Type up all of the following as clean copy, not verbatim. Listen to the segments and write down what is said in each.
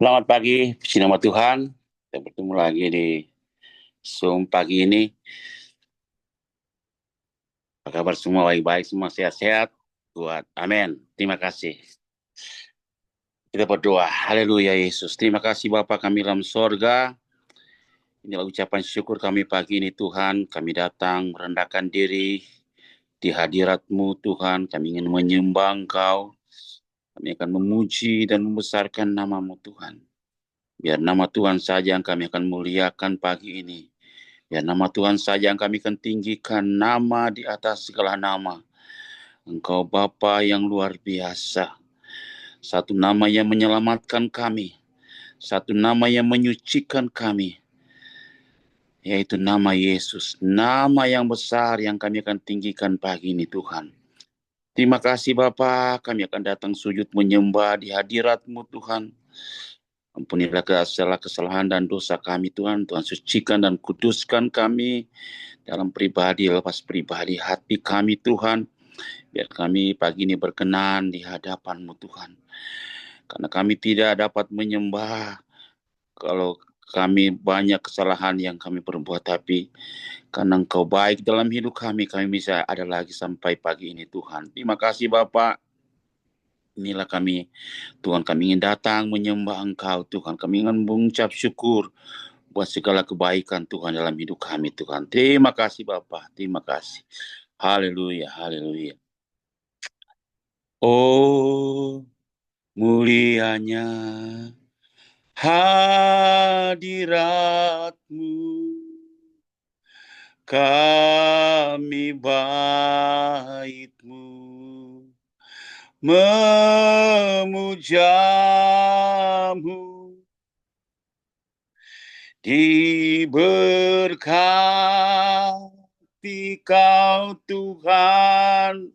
Selamat pagi, puji nama Tuhan. Kita bertemu lagi di Zoom pagi ini. Apa kabar semua? Baik-baik, semua sehat-sehat. Buat amin. Terima kasih. Kita berdoa. Haleluya Yesus. Terima kasih Bapa kami dalam sorga. Inilah ucapan syukur kami pagi ini Tuhan. Kami datang merendahkan diri di hadirat-Mu Tuhan. Kami ingin menyembah Engkau. Kami akan memuji dan membesarkan nama-Mu Tuhan. Biar nama Tuhan saja yang kami akan muliakan pagi ini. Ya nama Tuhan saja yang kami akan tinggikan, nama di atas segala nama. Engkau Bapa yang luar biasa. Satu nama yang menyelamatkan kami. Satu nama yang menyucikan kami. Yaitu nama Yesus. Nama yang besar yang kami akan tinggikan pagi ini Tuhan. Terima kasih Bapa, kami akan datang sujud menyembah di hadirat-Mu Tuhan. Ampunilah segala kesalahan dan dosa kami Tuhan. Tuhan sucikan dan kuduskan kami dalam pribadi, lepas pribadi hati kami Tuhan. Biar kami pagi ini berkenan di hadapan-Mu Tuhan. Karena kami tidak dapat menyembah kalau kami banyak kesalahan yang kami perbuat. Tapi karena Engkau baik dalam hidup kami bisa ada lagi sampai pagi ini Tuhan. Terima kasih Bapak. Inilah kami, Tuhan kami ingin datang menyembah Engkau Tuhan. Kami ingin mengucap syukur buat segala kebaikan Tuhan dalam hidup kami Tuhan. Terima kasih Bapak, terima kasih. Haleluya, haleluya. Oh, mulianya hadirat-Mu, kami bait-Mu, memuja-Mu, diberkati Kau Tuhan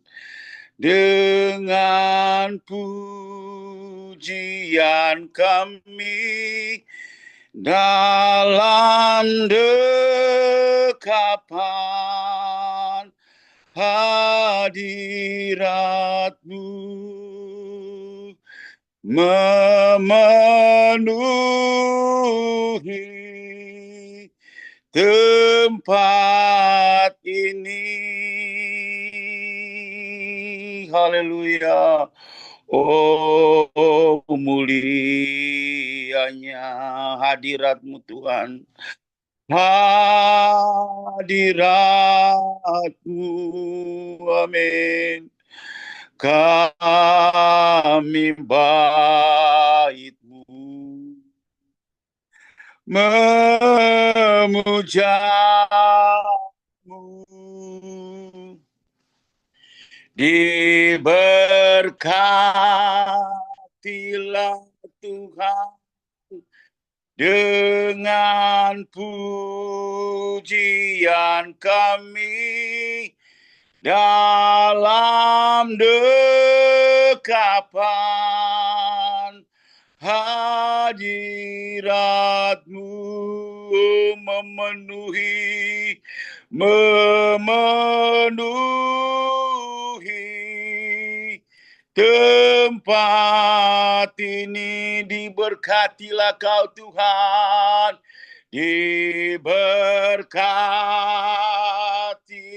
dengan pujian kami dalam dekapan hadirat-Mu, memenuhi tempat ini. Haleluya. Oh, mulianya hadirat-Mu Tuhan. Hadirat-Mu, amin. Kami bait-Mu, memuja-Mu, diberkatilah Tuhan dengan pujian kami dalam dekapan hadirat-Mu, memenuhi tempat ini. Diberkatilah Kau Tuhan, diberkati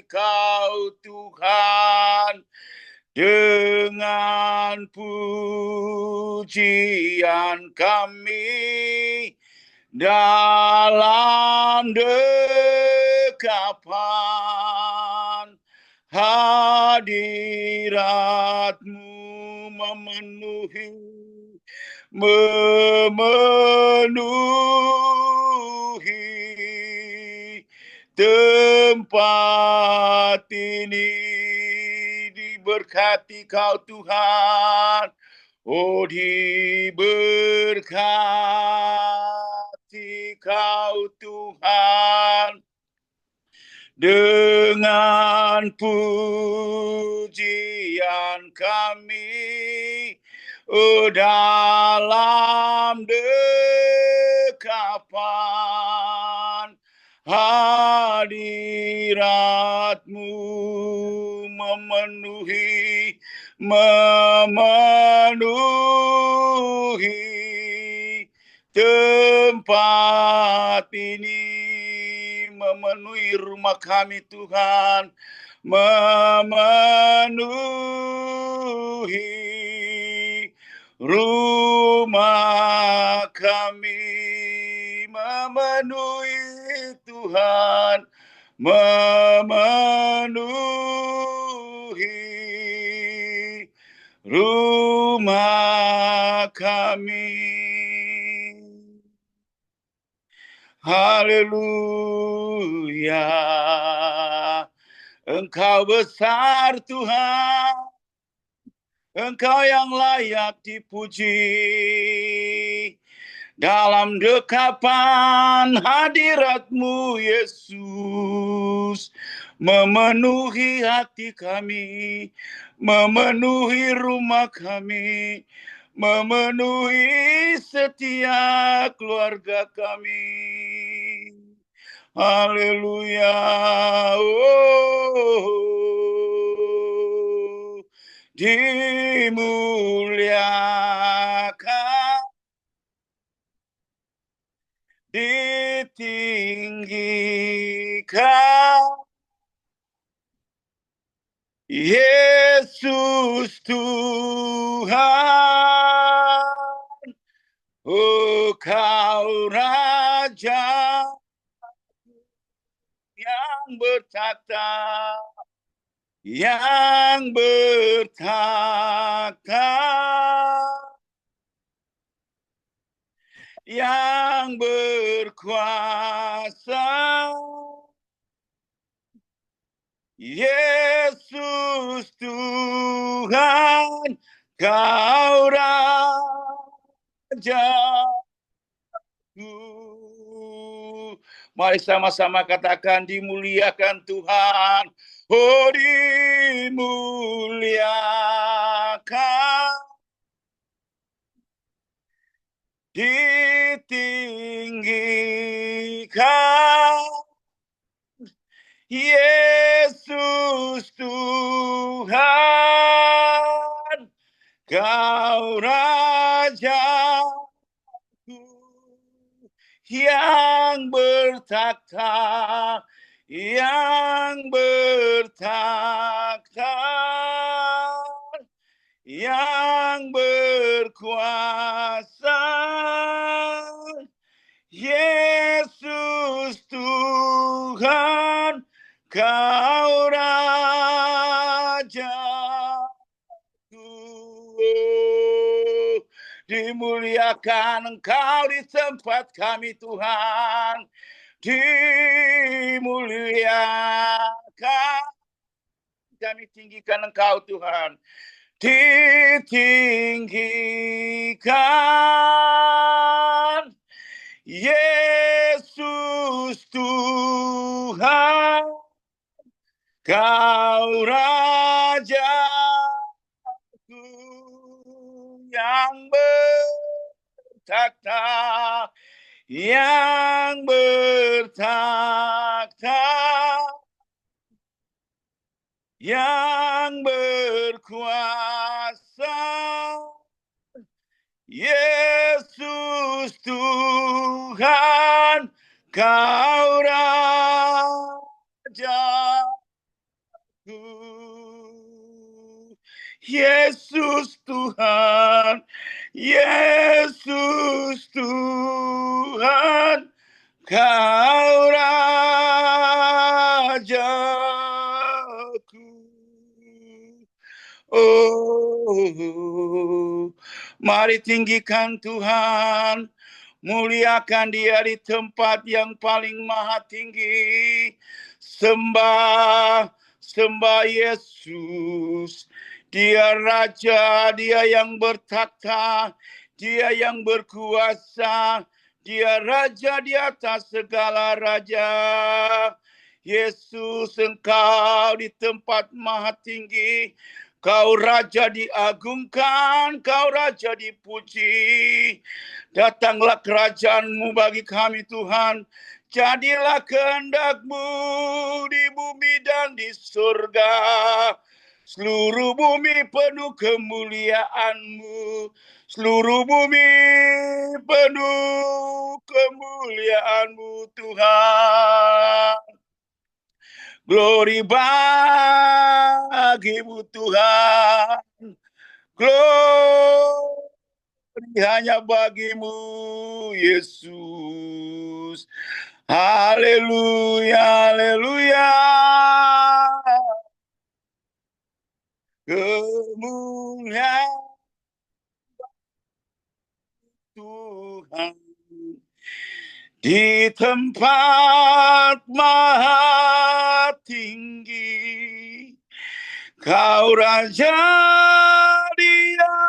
Kau Tuhan dengan pujian kami dalam dekapan hadirat-Mu, memenuhi tempat ini. Diberkati Kau Tuhan, oh diberkati Kau Tuhan dengan pujian kami dalam dekapan hadirat-Mu, memenuhi saat ini memenuhi rumah kami Tuhan, memenuhi rumah kami, memenuhi Tuhan, memenuhi rumah kami. Haleluya, Engkau besar Tuhan, Engkau yang layak dipuji. Dalam dekapan hadirat-Mu Yesus, memenuhi hati kami, memenuhi rumah kami, memenuhi setiap keluarga kami. Haleluya. Oh, dimuliakan, ditinggikan, Yesus Tuhan. Oh, Kau Raja yang bertata, yang bertata, yang berkuasa, Yesus Tuhan, Kau Rajaku. Mari sama-sama katakan, dimuliakan Tuhan. Oh, dimuliakan, ditinggikan, Yesus Tuhan, Kau Rajaku yang bertakhta, yang bertakhta, yang berkuasa, Yesus Tuhan, Kau Rajaku. Dimuliakan Engkau di tempat kami Tuhan, dimuliakan, kami tinggikan Engkau Tuhan, ditinggikan, Yesus Tuhan, Kau Rajaku yang bertakhta, yang bertakhta, yang berkuasa, Yesus Tuhan, Kau Rajaku. Yesus Tuhan, Yesus Tuhan, Kau Rajaku. Oh, mari tinggikan Tuhan, muliakan Dia di tempat yang paling maha tinggi. Sembah, sembah Yesus. Dia Raja, Dia yang bertakhta, Dia yang berkuasa, Dia Raja di atas segala raja. Yesus, Engkau di tempat maha tinggi, Kau Raja diagungkan, Kau Raja dipuji. Datanglah kerajaan-Mu bagi kami Tuhan. Jadilah kehendak-Mu di bumi dan di surga. Seluruh bumi penuh kemuliaan-Mu. Seluruh bumi penuh kemuliaan-Mu Tuhan. Glory bagimu Tuhan. Glory hanya bagimu Yesus. Haleluya, haleluya. Kemuliaan Tuhan di tempat maha tinggi, Kau Raja dia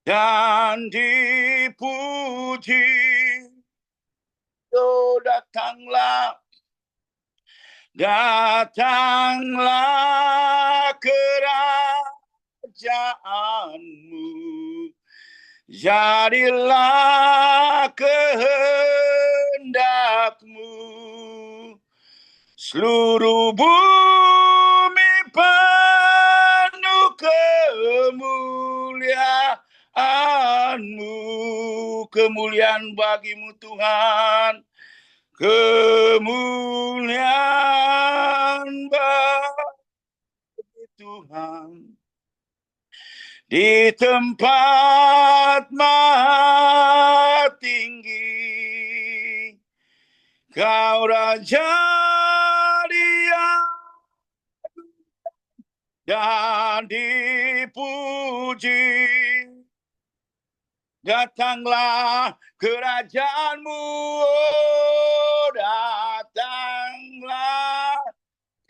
dan dipuji. Oh, datanglah kerajaanmu, jadilah kehendakmu. Seluruh bumi penuh kemuliaan-Mu. Kemuliaan bagimu Tuhan. Kemuliaan bagi Tuhan. Di tempat maha tinggi, Kau Raja dia dan dipuji. Datanglah kerajaanmu, oh, datanglah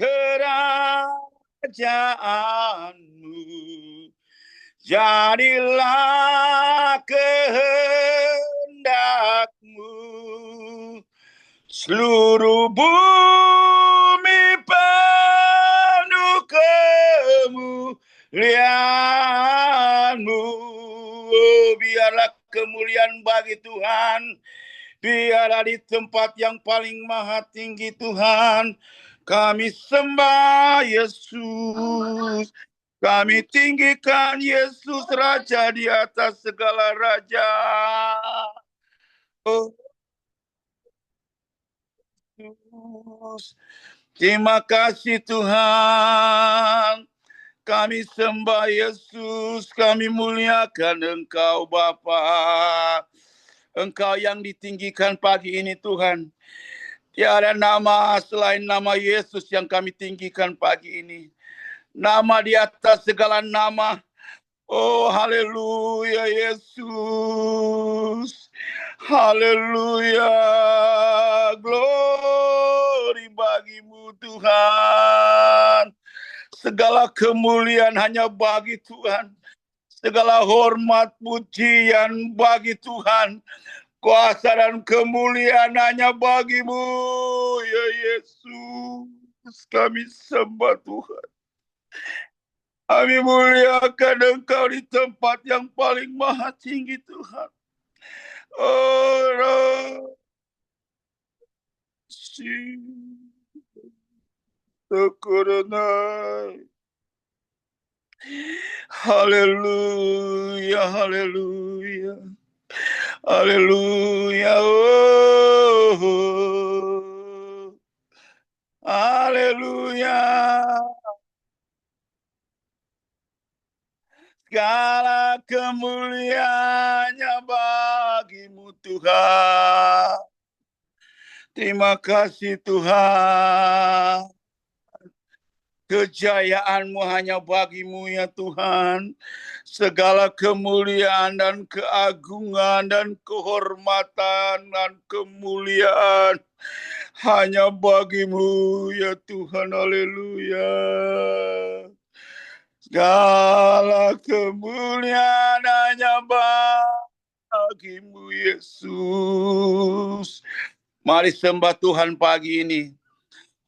kerajaanmu, jadilah kehendakmu. Seluruh bumi penuh kemuliaan-Mu. Oh, biarlah kemuliaan bagi Tuhan. Biarlah di tempat yang paling maha tinggi Tuhan. Kami sembah Yesus. Kami tinggikan Yesus Raja di atas segala raja. Oh, Yesus. Terima kasih Tuhan. Kami sembah Yesus, kami muliakan Engkau Bapa. Engkau yang ditinggikan pagi ini Tuhan. Tiada nama selain nama Yesus yang kami tinggikan pagi ini. Nama di atas segala nama. Oh, haleluya Yesus. Haleluya. Glory bagimu Tuhan. Segala kemuliaan hanya bagi Tuhan. Segala hormat pujian bagi Tuhan. Kuasa dan kemuliaan hanya bagimu, ya Yesus. Kami sembah Tuhan. Kami muliakan Engkau di tempat yang paling maha tinggi Tuhan. Oh, Tukuranai. Haleluya, haleluya. Haleluya. Oh. Haleluya. Segala kemuliaannya bagimu Tuhan. Terima kasih Tuhan. Kejayaan-Mu hanya bagimu ya Tuhan. Segala kemuliaan dan keagungan dan kehormatan dan kemuliaan hanya bagimu ya Tuhan. Haleluya. Segala kemuliaan hanya bagimu Yesus. Mari sembah Tuhan pagi ini.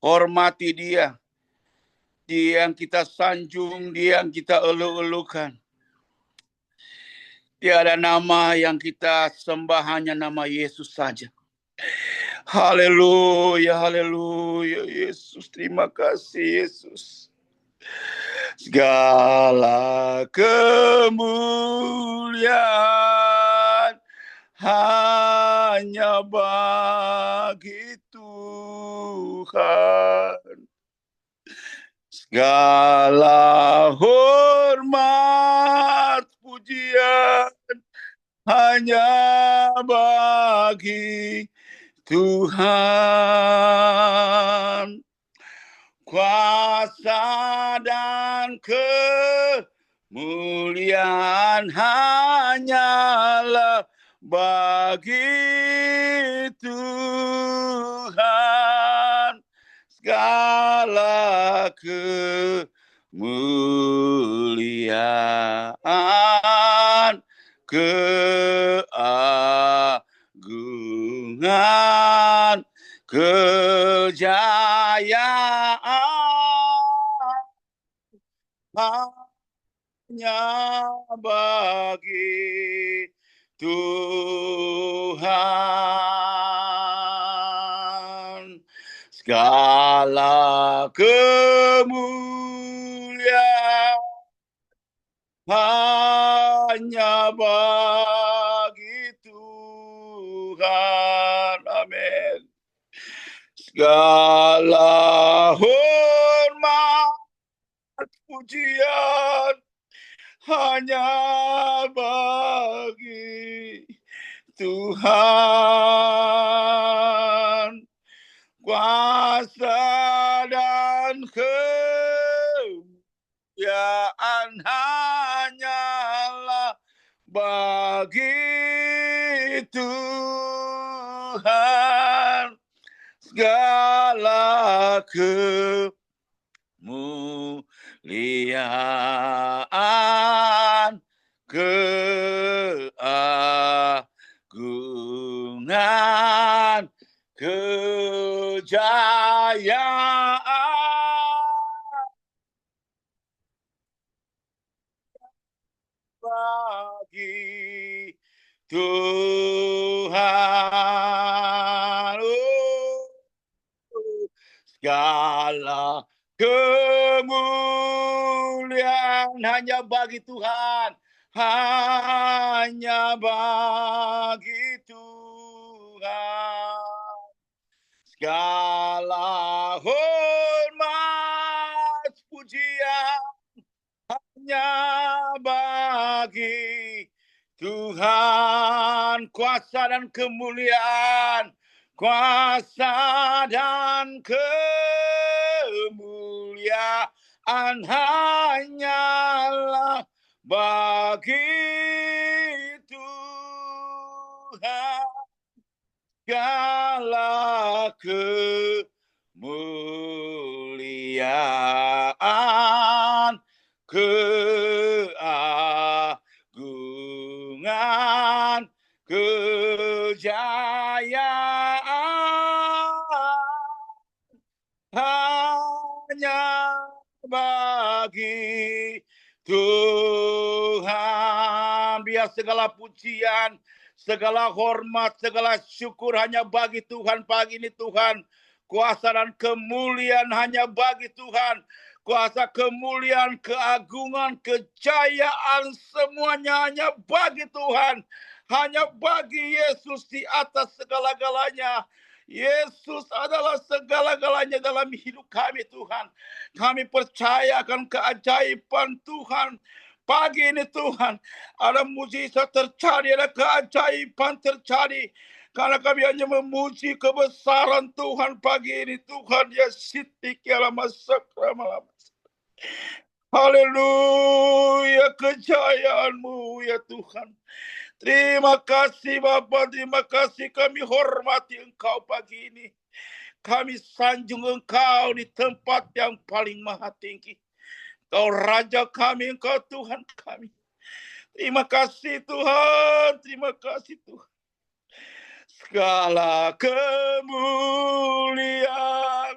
Hormati Dia. Dia yang kita sanjung, Dia yang kita elu-elukan. Tiada nama yang kita sembah, hanya nama Yesus saja. Haleluya, haleluya Yesus. Terima kasih Yesus. Segala kemuliaan hanya bagi Tuhan. Segala hormat pujian hanya bagi Tuhan. Kuasa dan kemuliaan hanyalah bagi Tuhan. Segala kemuliaan, keagungan, kejayaan hanya bagi Tuhan. Segala kemuliaan hanya bagi Tuhan. Amin. Segala hormat pujian hanya bagi Tuhan. Kuasa dan kemuliaan hanyalah bagi Tuhan. Segala kemuliaan, keagungan, kejayaan bagi Tuhan. Segala kemuliaan hanya bagi Tuhan. Hanya bagi Tuhan. Segala hormat pujian hanya bagi Tuhan. Kuasa dan kemuliaan, kuasa dan kemuliaan hanyalah bagi Tuhan. Segala kemuliaan, keagungan, kejayaan hanya bagi Tuhan. Biar segala pujian, segala hormat, segala syukur hanya bagi Tuhan pagi ini Tuhan. Kuasa dan kemuliaan hanya bagi Tuhan. Kuasa, kemuliaan, keagungan, kejayaan semuanya hanya bagi Tuhan. Hanya bagi Yesus di atas segala-galanya. Yesus adalah segala-galanya dalam hidup kami Tuhan. Kami percaya akan keajaiban Tuhan. Pagi ini Tuhan, ada mujizat terjadi, ada keajaiban terjadi. Karena kami hanya memuji kebesaran Tuhan pagi ini. Tuhan ya sitik ya lama sakra. Haleluya, kejayaan-Mu ya Tuhan. Terima kasih Bapa, terima kasih, kami hormati Engkau pagi ini. Kami sanjung Engkau di tempat yang paling maha tinggi. Engkau Raja kami, Engkau Tuhan kami. Terima kasih Tuhan, terima kasih Tuhan. Segala kemuliaan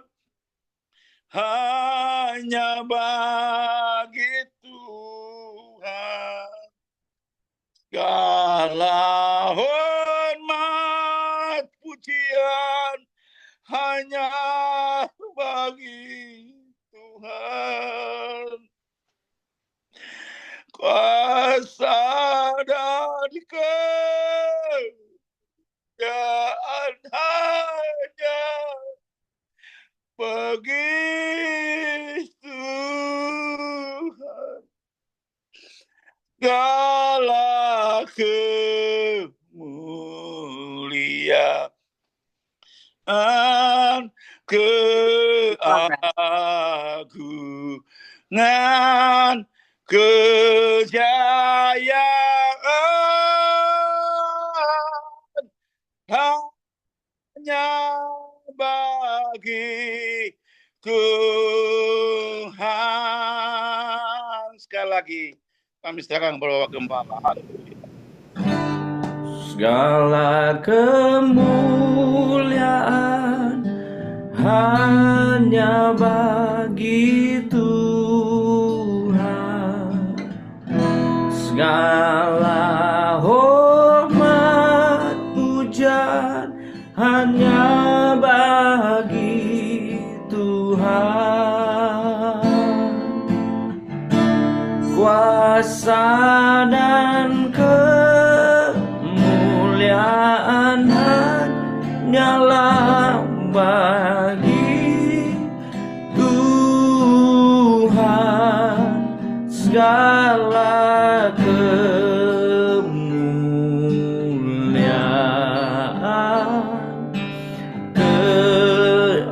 hanya bagi Tuhan. Segala hormat pujian hanya bagi Tuhan. kuasa dan kemuliaan hanya bagi Tuhan. Segala kemuliaan, keagungan, kejayaan hanya bagi Tuhan. Sekali lagi kami serahkan kepada Gembala. Segala kemuliaan hanya bagi Tuhan. Segala hormat pujian hanya bagi Tuhan. Kuasa dan kemuliaan hanyalah bagi Tuhan. Segala kemuliaan, keagungan,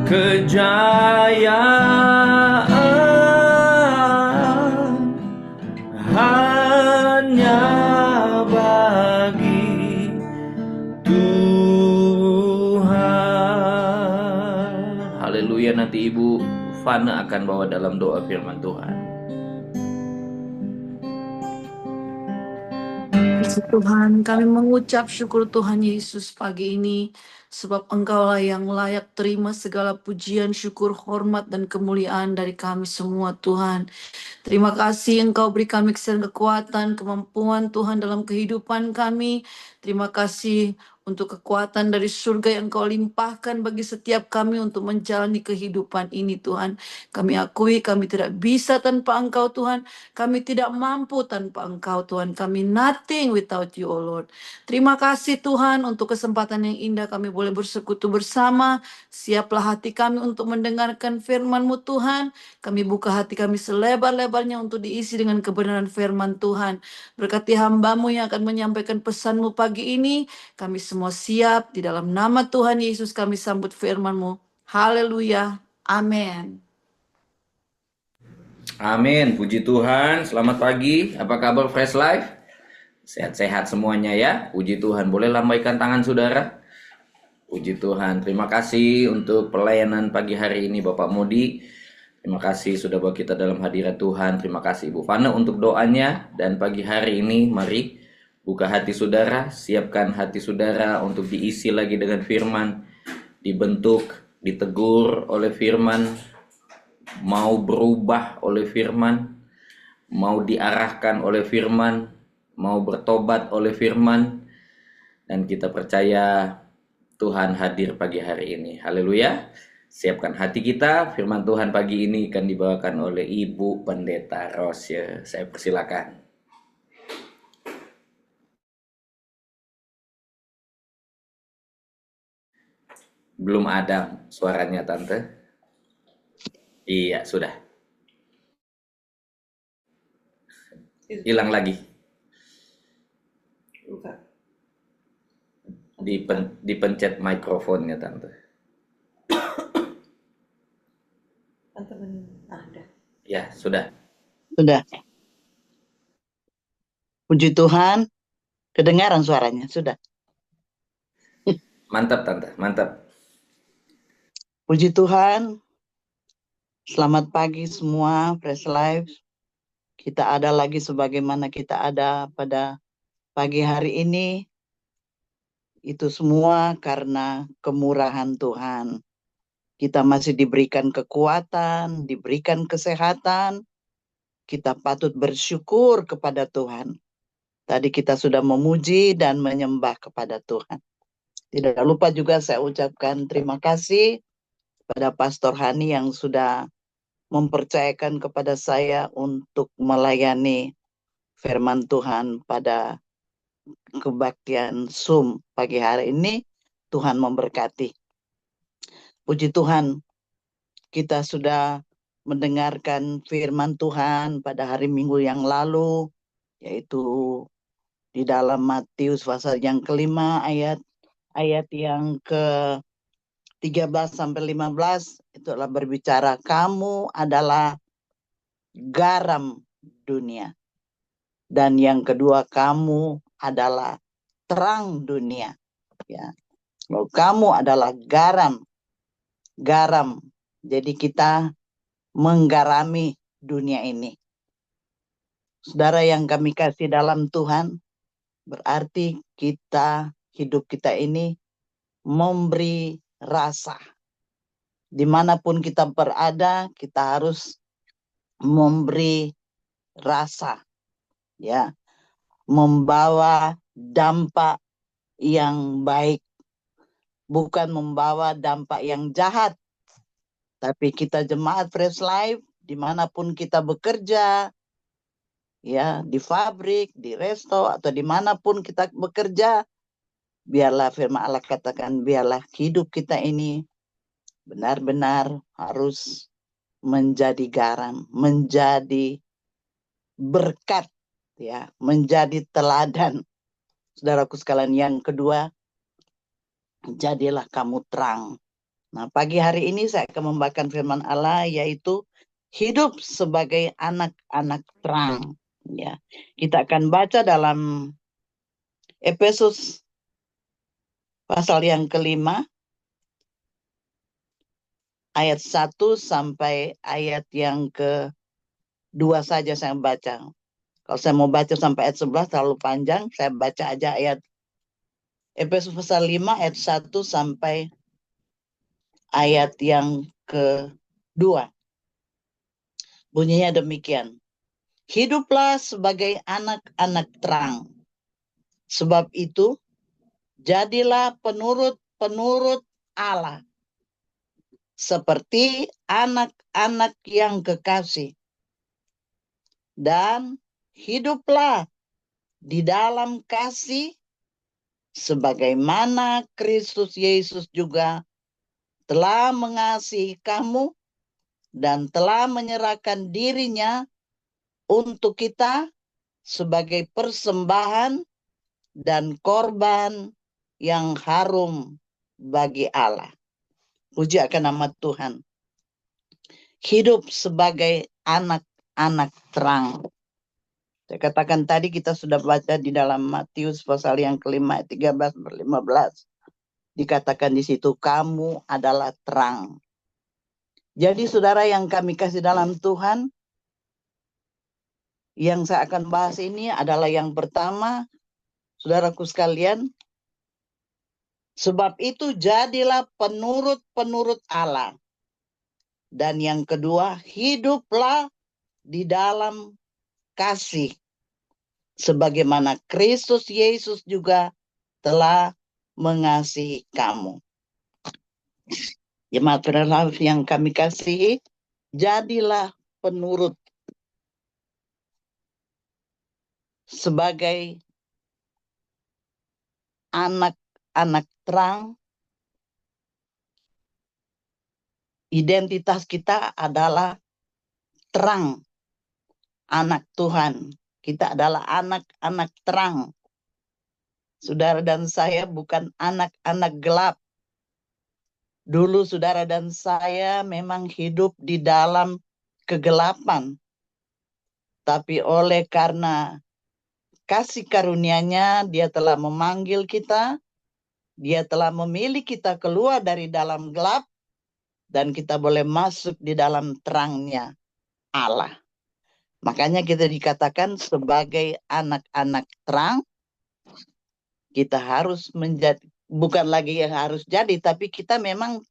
kejayaan hanya bagi Tuhan. Haleluya. Nanti Ibu Fana akan bawa dalam doa firman Tuhan. Puji Tuhan, kami mengucap syukur Tuhan Yesus pagi ini, sebab Engkaulah yang layak terima segala pujian, syukur, hormat, dan kemuliaan dari kami semua Tuhan. Terima kasih Engkau beri kami kesehatan, kekuatan, kemampuan Tuhan dalam kehidupan kami. Terima kasih untuk kekuatan dari surga yang Engkau limpahkan bagi setiap kami untuk menjalani kehidupan ini Tuhan. Kami akui kami tidak bisa tanpa Engkau Tuhan. Kami tidak mampu tanpa Engkau Tuhan. Kami nothing without you, oh Lord. Terima kasih Tuhan untuk kesempatan yang indah kami boleh bersekutu bersama. Siaplah hati kami untuk mendengarkan firman-Mu Tuhan. Kami buka hati kami selebar-lebarnya untuk diisi dengan kebenaran firman Tuhan. Berkati hamba-Mu yang akan menyampaikan pesan-Mu pagi ini. Kami semua siap. Di dalam nama Tuhan Yesus kami sambut firman-Mu. Haleluya. Amin. Amin. Puji Tuhan. Selamat pagi. Apa kabar Fresh Life? Sehat-sehat semuanya ya. Puji Tuhan. Boleh lambaikan tangan saudara. Puji Tuhan. Terima kasih untuk pelayanan pagi hari ini Bapak Modi. Terima kasih sudah bawa kita dalam hadirat Tuhan. Terima kasih Ibu Fana untuk doanya. Dan pagi hari ini mari buka hati saudara. Siapkan hati saudara untuk diisi lagi dengan firman. Dibentuk, ditegur oleh firman. Mau berubah oleh firman. Mau diarahkan oleh firman. Mau bertobat oleh firman. Dan kita percaya Tuhan hadir pagi hari ini. Haleluya. Siapkan hati kita. Firman Tuhan pagi ini akan dibawakan oleh Ibu Pendeta Rosya. Saya persilakan. Belum ada suaranya Tante. Iya, sudah. Hilang lagi. Dipencet mikrofonnya Tante. Ya, sudah. Sudah. Puji Tuhan, kedengaran suaranya, sudah. Mantap Tante, mantap. Puji Tuhan, selamat pagi semua, Fresh Life. Kita ada lagi sebagaimana kita ada pada pagi hari ini. Itu semua karena kemurahan Tuhan. Kita masih diberikan kekuatan, diberikan kesehatan. Kita patut bersyukur kepada Tuhan. Tadi kita sudah memuji dan menyembah kepada Tuhan. Tidak lupa juga saya ucapkan terima kasih pada Pastor Hani yang sudah mempercayakan kepada saya untuk melayani firman Tuhan pada kebaktian Zoom pagi hari ini. Tuhan memberkati. Puji Tuhan, kita sudah mendengarkan firman Tuhan pada hari Minggu yang lalu, yaitu di dalam Matius pasal yang kelima ayat yang ke-13 sampai 15 itu adalah berbicara kamu adalah garam dunia. Dan yang kedua kamu adalah terang dunia. Ya. Lalu kamu adalah garam. Jadi kita menggarami dunia ini. Saudara yang kami kasih dalam Tuhan, berarti hidup kita ini memberi rasa. Dimanapun kita berada, kita harus memberi rasa. Ya, membawa dampak yang baik. Bukan membawa dampak yang jahat. Tapi kita jemaat Fresh Life, dimanapun kita bekerja, ya di pabrik, di resto, atau dimanapun kita bekerja, biarlah firman Allah katakan, biarlah hidup kita ini benar-benar harus menjadi garam, menjadi berkat, ya, menjadi teladan. Saudaraku sekalian, yang kedua, jadilah kamu terang. Nah, pagi hari ini saya akan membacakan firman Allah, yaitu hidup sebagai anak-anak terang. Ya, kita akan baca dalam Efesus pasal yang kelima, ayat 1 sampai ayat yang ke-2 saja saya baca. Kalau saya mau baca sampai ayat 11 terlalu panjang, saya baca aja ayat Efesus pasal 5 ayat 1 sampai ayat yang ke-2. Bunyinya demikian. Hiduplah sebagai anak-anak terang. Sebab itu, jadilah penurut-penurut Allah. Seperti anak-anak yang kekasih. Dan hiduplah di dalam kasih, sebagaimana Kristus Yesus juga telah mengasihi kamu dan telah menyerahkan dirinya untuk kita sebagai persembahan dan korban yang harum bagi Allah. Puji akan nama Tuhan. Hidup sebagai anak-anak terang. Saya katakan tadi kita sudah baca di dalam Matius pasal yang kelima 13-15. Dikatakan di situ kamu adalah terang. Jadi saudara yang kami kasih dalam Tuhan, yang saya akan bahas ini adalah yang pertama, saudaraku sekalian, sebab itu jadilah penurut-penurut Allah. Dan yang kedua, hiduplah di dalam kasih. Sebagaimana Kristus Yesus juga telah mengasihi kamu. Jemaat Fresh yang kami kasihi, jadilah penurut. Sebagai anak-anak terang, identitas kita adalah terang, anak Tuhan. Kita adalah anak-anak terang. Saudara dan saya bukan anak-anak gelap. Dulu saudara dan saya memang hidup di dalam kegelapan. Tapi oleh karena kasih karunia-Nya, Dia telah memanggil kita, Dia telah memilih kita keluar dari dalam gelap, dan kita boleh masuk di dalam terang-Nya Allah. Makanya kita dikatakan sebagai anak-anak terang, kita harus menjadi, bukan lagi yang harus jadi, tapi kita memang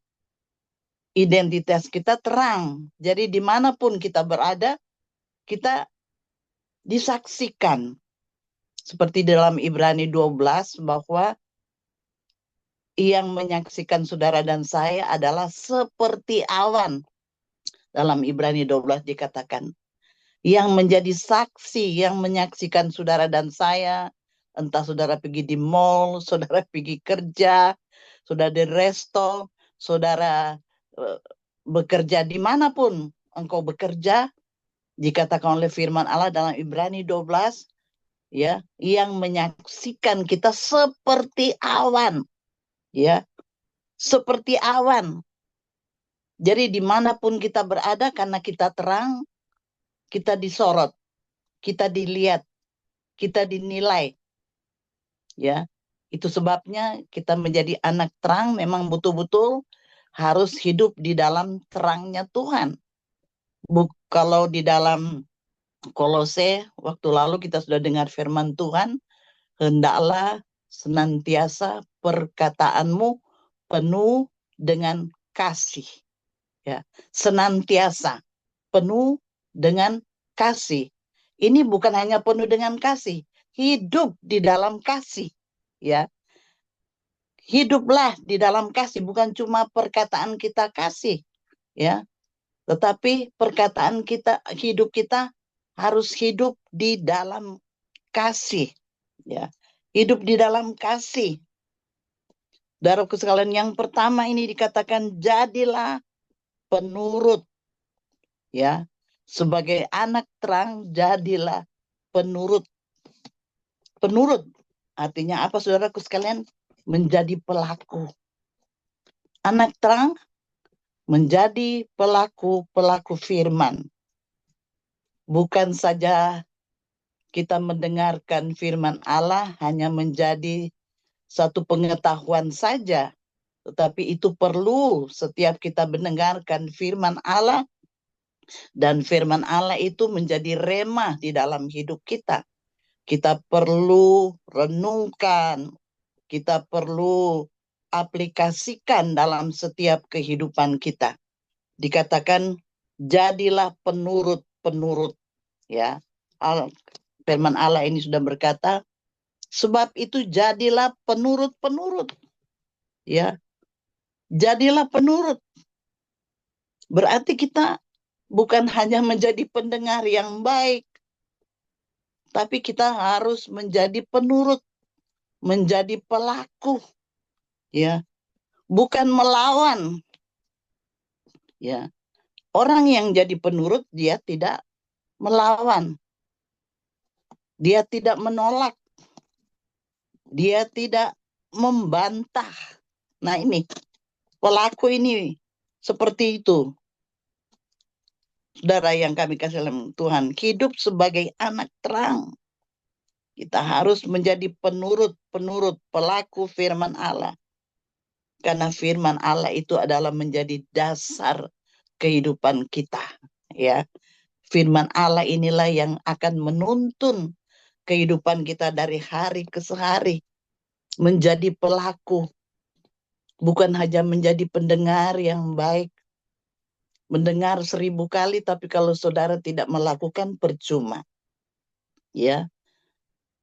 identitas kita terang. Jadi dimanapun kita berada, kita disaksikan. Seperti dalam Ibrani 12 bahwa yang menyaksikan saudara dan saya adalah seperti awan. Dalam Ibrani 12 dikatakan, yang menjadi saksi, yang menyaksikan saudara dan saya, entah saudara pergi di mall, saudara pergi kerja, saudara di resto, saudara bekerja dimanapun engkau bekerja, dikatakan oleh firman Allah dalam Ibrani 12, ya, yang menyaksikan kita seperti awan, ya, seperti awan. Jadi dimanapun kita berada, karena kita terang, kita disorot, kita dilihat, kita dinilai. Ya, itu sebabnya kita menjadi anak terang memang betul-betul harus hidup di dalam terangnya Tuhan. Kalau di dalam Kolose, waktu lalu kita sudah dengar firman Tuhan, hendaklah senantiasa perkataanmu penuh dengan kasih. Ya, senantiasa penuh dengan kasih. Ini bukan hanya penuh dengan kasih, hidup di dalam kasih. Ya, hiduplah di dalam kasih, bukan cuma perkataan kita kasih, ya, tetapi perkataan kita, hidup kita harus hidup di dalam kasih, ya, hidup di dalam kasih. Saudaraku sekalian, yang pertama ini dikatakan jadilah penurut, ya, sebagai anak terang jadilah penurut. Penurut artinya apa, saudaraku sekalian? Menjadi pelaku. Anak terang menjadi pelaku-pelaku firman. Bukan saja kita mendengarkan firman Allah hanya menjadi satu pengetahuan saja, tetapi itu perlu setiap kita mendengarkan firman Allah, dan firman Allah itu menjadi rema di dalam hidup kita. Kita perlu renungkan, kita perlu aplikasikan dalam setiap kehidupan kita. Dikatakan jadilah penurut-penurut, ya. Firman Allah ini sudah berkata, sebab itu jadilah penurut-penurut, ya. Jadilah penurut. Berarti kita bukan hanya menjadi pendengar yang baik, tapi kita harus menjadi penurut, menjadi pelaku, ya. Bukan melawan, ya. Orang yang jadi penurut, dia tidak melawan, dia tidak menolak, dia tidak membantah. Nah, ini pelaku ini seperti itu. Saudara yang kami kasih dalam Tuhan, hidup sebagai anak terang, kita harus menjadi penurut-penurut, pelaku firman Allah. Karena firman Allah itu adalah menjadi dasar kehidupan kita, ya. Firman Allah inilah yang akan menuntun kehidupan kita dari hari ke hari, menjadi pelaku, bukan hanya menjadi pendengar yang baik. Mendengar 1000 kali, tapi kalau saudara tidak melakukan, percuma, ya.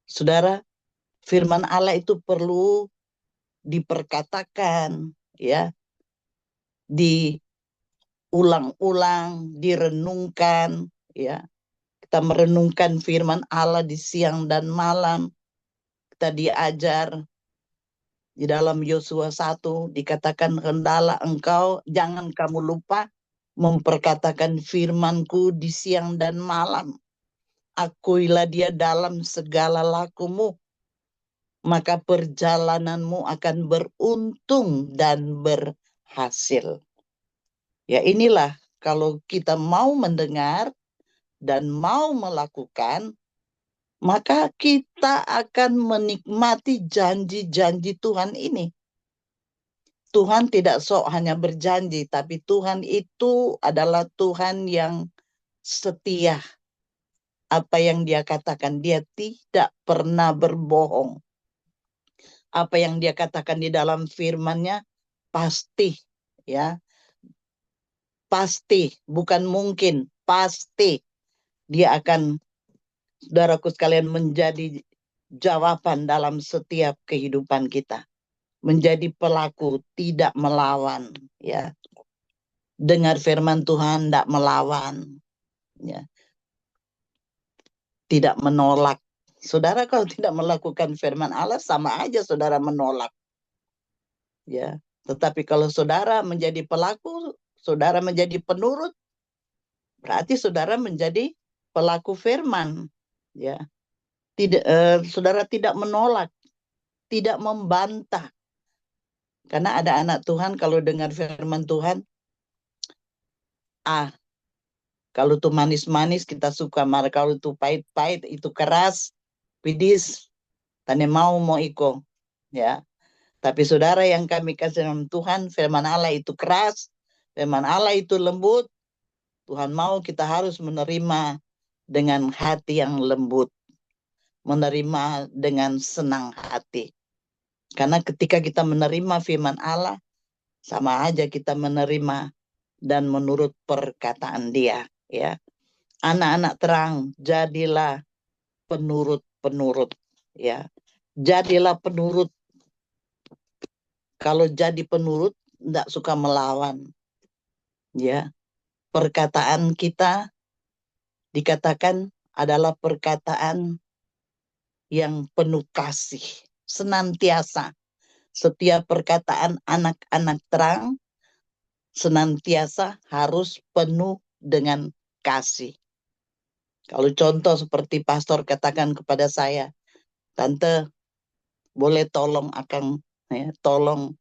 Saudara, firman Allah itu perlu diperkatakan, ya, diulang-ulang, direnungkan, ya. Kita merenungkan firman Allah di siang dan malam. Kita diajar di dalam Yosua 1 dikatakan, hendaklah engkau, jangan kamu lupa memperkatakan firmanku di siang dan malam. Akuilah dia dalam segala lakumu, maka perjalananmu akan beruntung dan berhasil. Ya, inilah kalau kita mau mendengar dan mau melakukan, maka kita akan menikmati janji-janji Tuhan ini. Tuhan tidak sok hanya berjanji, tapi Tuhan itu adalah Tuhan yang setia. Apa yang dia katakan, dia tidak pernah berbohong. Apa yang dia katakan di dalam firman-Nya pasti, ya. Pasti, bukan mungkin, pasti dia akan, saudaraku sekalian, menjadi jawaban dalam setiap kehidupan kita. menjadi pelaku, tidak melawan, ya. Dengar firman Tuhan, tidak melawan, ya. Tidak menolak. Saudara kalau tidak melakukan firman Allah, sama aja saudara menolak, ya. Tetapi kalau saudara menjadi pelaku, saudara menjadi penurut, berarti saudara menjadi pelaku firman, ya. Saudara tidak menolak, tidak membantah. Karena ada anak Tuhan kalau dengar firman Tuhan, kalau itu manis-manis kita suka, marah kalau itu pahit-pahit, itu keras, pedis, tane mau iko, ya. Tapi saudara yang kami kasih dalam Tuhan, firman Allah itu keras, firman Allah itu lembut. Tuhan mau kita harus menerima dengan hati yang lembut, menerima dengan senang hati. Karena ketika kita menerima firman Allah, sama aja kita menerima dan menurut perkataan Dia, ya. Anak-anak terang, jadilah penurut-penurut, ya. Jadilah penurut. Kalau jadi penurut, tidak suka melawan, ya. Perkataan kita dikatakan adalah perkataan yang penuh kasih, senantiasa. Setiap perkataan anak-anak terang senantiasa harus penuh dengan kasih. Kalau contoh seperti pastor katakan kepada saya, Tante, boleh tolong Akang, ya, tolong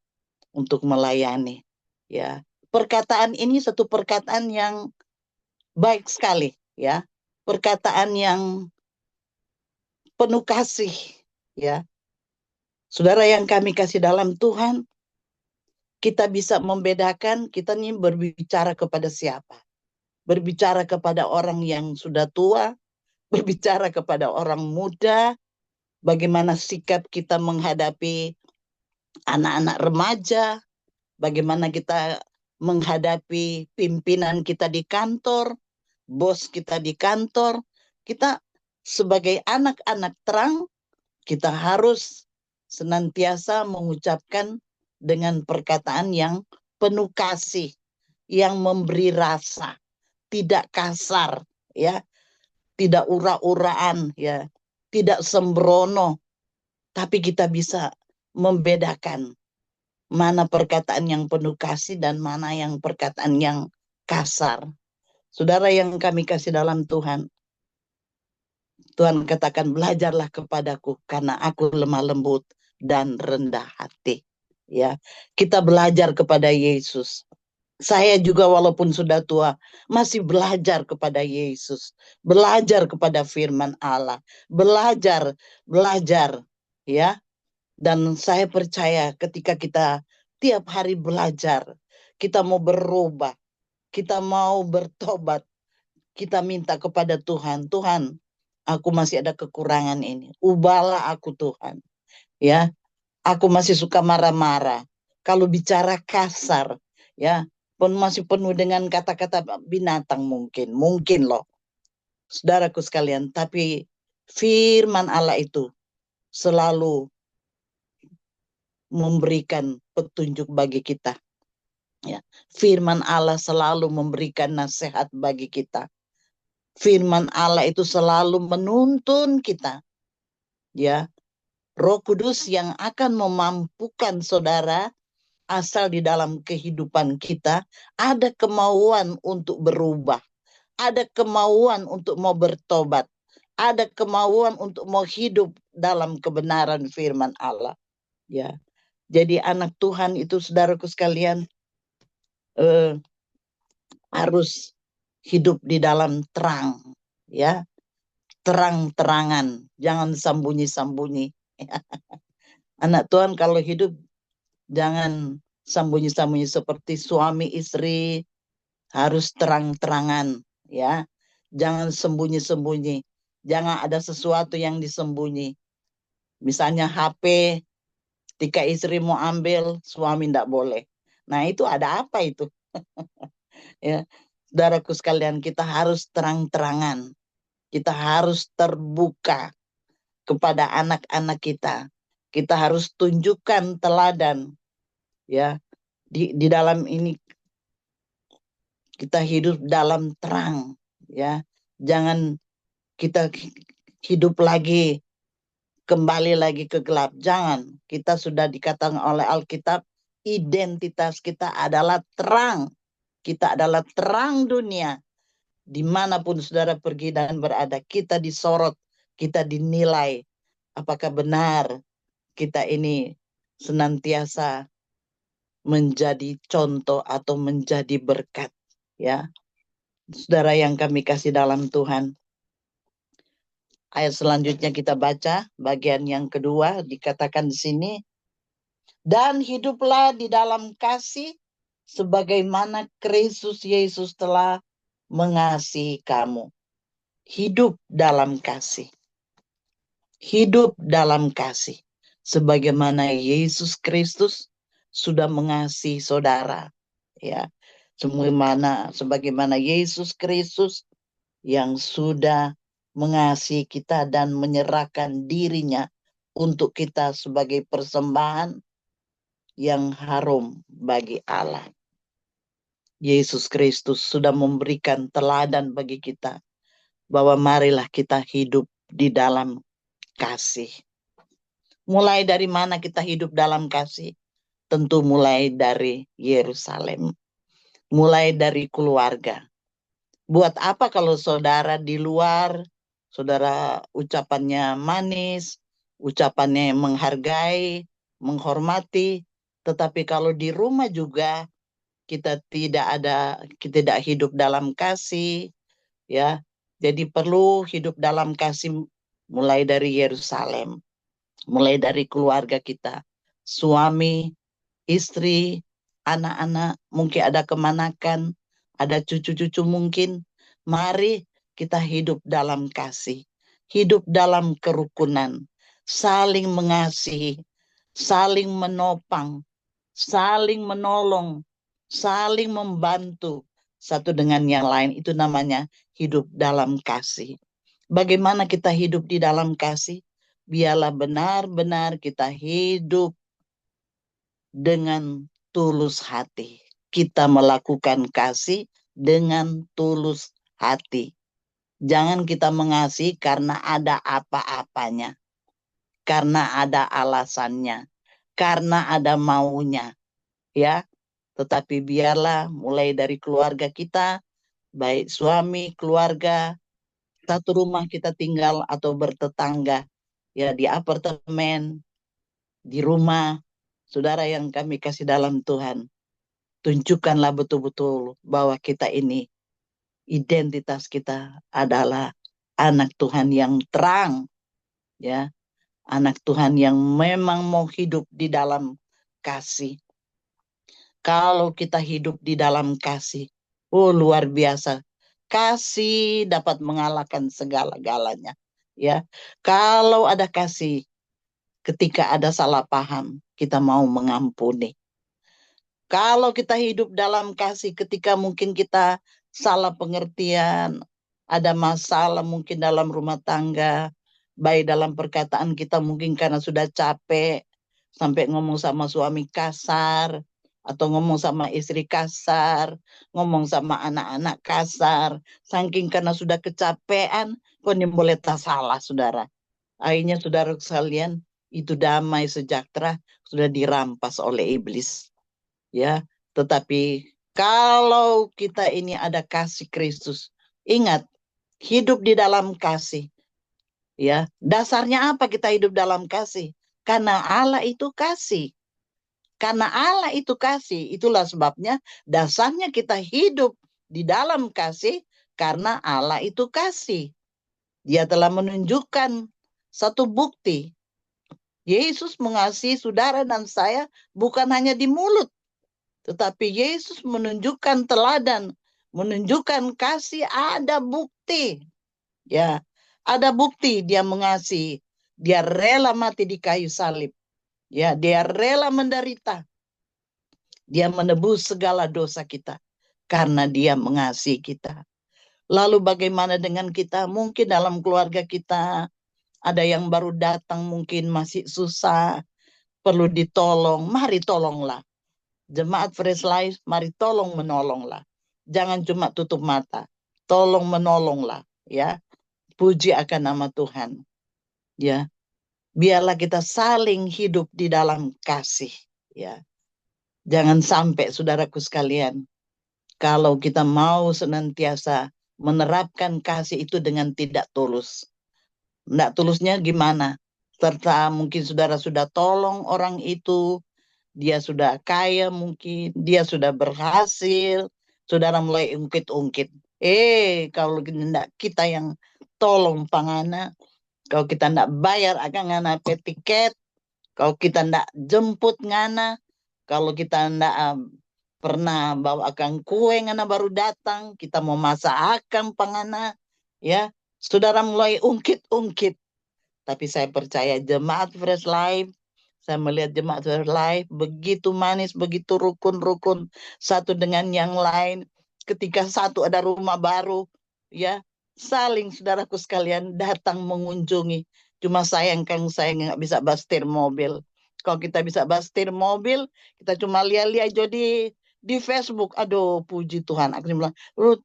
untuk melayani, ya. Perkataan ini satu perkataan yang baik sekali, ya. Perkataan yang penuh kasih, ya. Saudara yang kami kasih dalam Tuhan, kita bisa membedakan kita ini berbicara kepada siapa. Berbicara kepada orang yang sudah tua, berbicara kepada orang muda, bagaimana sikap kita menghadapi anak-anak remaja, bagaimana kita menghadapi pimpinan kita di kantor, bos kita di kantor. Kita sebagai anak-anak terang, kita harus senantiasa mengucapkan dengan perkataan yang penuh kasih, yang memberi rasa, tidak kasar, ya, tidak ura-uraan, ya, tidak sembrono, tapi kita bisa membedakan mana perkataan yang penuh kasih dan mana yang perkataan yang kasar. Saudara yang kami kasih dalam Tuhan, Tuhan katakan, belajarlah kepadaku karena aku lemah lembut dan rendah hati. Ya, kita belajar kepada Yesus. Saya juga walaupun sudah tua masih belajar kepada Yesus, belajar kepada firman Allah, belajar, ya. Dan saya percaya ketika kita tiap hari belajar, kita mau berubah, kita mau bertobat, kita minta kepada Tuhan, Tuhan, aku masih ada kekurangan ini. Ubahlah aku Tuhan. Ya, aku masih suka marah-marah. Kalau bicara kasar, ya, pun masih penuh dengan kata-kata binatang mungkin loh. Saudaraku sekalian, tapi firman Allah itu selalu memberikan petunjuk bagi kita. Ya, firman Allah selalu memberikan nasihat bagi kita. Firman Allah itu selalu menuntun kita. Ya, Roh Kudus yang akan memampukan saudara asal di dalam kehidupan kita ada kemauan untuk berubah, ada kemauan untuk mau bertobat, ada kemauan untuk mau hidup dalam kebenaran firman Allah. Ya, jadi anak Tuhan itu saudaraku sekalian harus hidup di dalam terang, ya, terang-terangan, jangan sembunyi-sembunyi. Anak Tuhan kalau hidup jangan sembunyi-sembunyi seperti suami istri, harus terang-terangan, ya. Jangan sembunyi-sembunyi. Jangan ada sesuatu yang disembunyi. Misalnya HP, ketika istri mau ambil, suami tidak boleh. Nah, itu ada apa itu? Ya, saudaraku sekalian, kita harus terang-terangan. Kita harus terbuka kepada anak-anak kita. kita harus tunjukkan teladan, ya. Di dalam ini kita hidup dalam terang, ya. Jangan kita hidup lagi, kembali lagi ke gelap. Jangan. Kita sudah dikatakan oleh Alkitab, identitas kita adalah terang. Kita adalah terang dunia. Dimanapun saudara pergi dan berada, kita disorot, kita dinilai. Apakah benar kita ini senantiasa menjadi contoh atau menjadi berkat, ya. Saudara yang kami kasih dalam Tuhan, ayat selanjutnya kita baca bagian yang kedua, dikatakan di sini, dan hiduplah di dalam kasih sebagaimana Kristus Yesus telah mengasihi kamu. Hidup dalam kasih. Hidup dalam kasih. Sebagaimana Yesus Kristus sudah mengasihi saudara, ya. Sebagaimana Yesus Kristus yang sudah mengasihi kita dan menyerahkan dirinya untuk kita sebagai persembahan yang harum bagi Allah. Yesus Kristus sudah memberikan teladan bagi kita bahwa marilah kita hidup di dalam kasih. Mulai dari mana kita hidup dalam kasih? Tentu mulai dari Yerusalem. Mulai dari keluarga. Buat apa kalau saudara di luar, saudara ucapannya manis, ucapannya menghargai, menghormati, tetapi kalau di rumah juga kita tidak hidup dalam kasih, ya. Jadi perlu hidup dalam kasih mulai dari Yerusalem, mulai dari keluarga kita, suami, istri, anak-anak, mungkin ada kemanakan, ada cucu-cucu mungkin. Mari kita hidup dalam kasih, hidup dalam kerukunan, saling mengasihi, saling menopang, saling menolong, saling membantu satu dengan yang lain. Itu namanya hidup dalam kasih. Bagaimana kita hidup di dalam kasih? Biarlah benar-benar kita hidup dengan tulus hati. Kita melakukan kasih dengan tulus hati. Jangan kita mengasihi karena ada apa-apanya, karena ada alasannya, karena ada maunya, ya. Tetapi biarlah mulai dari keluarga kita, baik suami, keluarga, satu rumah kita tinggal atau bertetangga, ya, di apartemen, di rumah, saudara yang kami kasih dalam Tuhan, tunjukkanlah betul-betul bahwa kita ini, identitas kita adalah anak Tuhan yang terang, ya, anak Tuhan yang memang mau hidup di dalam kasih. Kalau kita hidup di dalam kasih, luar biasa. Kasih dapat mengalahkan segala-galanya, ya. Kalau ada kasih, ketika ada salah paham, kita mau mengampuni. Kalau kita hidup dalam kasih, ketika mungkin kita salah pengertian, ada masalah mungkin dalam rumah tangga, baik dalam perkataan kita mungkin karena sudah capek, sampai ngomong sama suami kasar, atau ngomong sama istri kasar, ngomong sama anak-anak kasar, saking karena sudah kecapean, kok ini boleh tak salah, saudara. Akhirnya saudara sekalian, itu damai sejahtera sudah dirampas oleh iblis, ya. Tetapi kalau kita ini ada kasih Kristus, ingat, hidup di dalam kasih, ya. Dasarnya apa kita hidup dalam kasih? Karena Allah itu kasih. Karena Allah itu kasih, itulah sebabnya dasarnya kita hidup di dalam kasih, karena Allah itu kasih. Dia telah menunjukkan satu bukti. Yesus mengasihi saudara dan saya bukan hanya di mulut, tetapi Yesus menunjukkan teladan, menunjukkan kasih, ada bukti. Ya, ada bukti dia mengasihi. Dia rela mati di kayu salib. Ya, dia rela menderita. Dia menebus segala dosa kita karena dia mengasihi kita. Lalu bagaimana dengan kita? Mungkin dalam keluarga kita Ada yang baru datang mungkin masih susah, perlu ditolong. Mari tolonglah. Jemaat Fresh Life, mari tolong menolonglah. Jangan cuma tutup mata. Tolong menolonglah, ya. Puji akan nama Tuhan. Ya. Biarlah kita saling hidup di dalam kasih, ya. Jangan sampai saudaraku sekalian, kalau kita mau senantiasa menerapkan kasih itu dengan tidak tulus. Tidak tulusnya gimana? Serta mungkin saudara sudah tolong orang itu, dia sudah kaya mungkin, dia sudah berhasil, saudara mulai ungkit-ungkit. Kalau tidak kita yang tolong pangana, kalau kita tidak bayar akan ngana tiket, kalau kita tidak jemput ngana, kalau kita tidak pernah bawa akan kue ngana baru datang, kita mau masak akan pangana, ya, saudara mulai ungkit-ungkit. Tapi saya percaya jemaat Fresh Life, saya melihat jemaat Fresh Life begitu manis, begitu rukun-rukun satu dengan yang lain. Ketika satu ada rumah baru, ya, saling saudaraku sekalian datang mengunjungi. Cuma sayang kan saya nggak bisa bastir mobil. Kalau kita bisa bastir mobil, kita cuma lihat-lihat jadi di Facebook. Aduh, puji Tuhan. Aku bilang,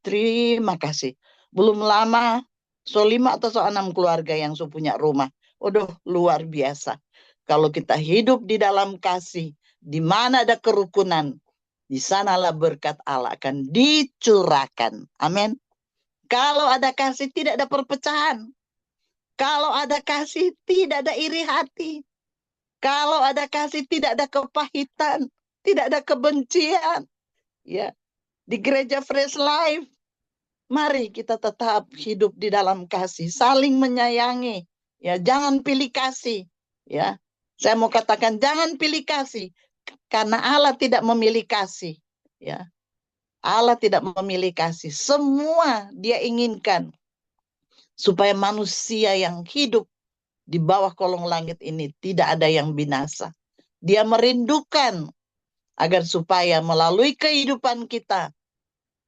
terima kasih. Belum lama, 5 atau 6 keluarga yang punya rumah. Udah luar biasa. Kalau kita hidup di dalam kasih, di mana ada kerukunan, di sanalah berkat Allah akan dicurahkan. Amin. Kalau ada kasih, tidak ada perpecahan. Kalau ada kasih, tidak ada iri hati. Kalau ada kasih, tidak ada kepahitan, tidak ada kebencian. Ya, di gereja Fresh Life, mari kita tetap hidup di dalam kasih, saling menyayangi. Ya, jangan pilih kasih. Ya, saya mau katakan jangan pilih kasih, karena Allah tidak memilih kasih. Ya, Allah tidak memilih kasih. Semua Dia inginkan supaya manusia yang hidup di bawah kolong langit ini tidak ada yang binasa. Dia merindukan agar supaya melalui kehidupan kita,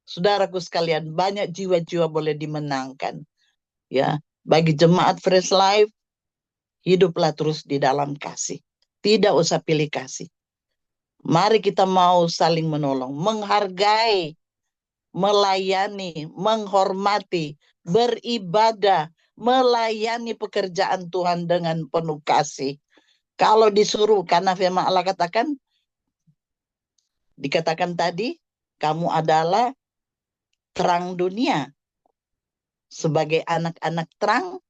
saudaraku sekalian, banyak jiwa-jiwa boleh dimenangkan. Ya, bagi jemaat Fresh Life, hiduplah terus di dalam kasih. Tidak usah pilih kasih. Mari kita mau saling menolong, menghargai, melayani, menghormati, beribadah, melayani pekerjaan Tuhan dengan penuh kasih. Kalau disuruh, karena firman Allah dikatakan tadi, kamu adalah terang dunia. Sebagai anak-anak terang,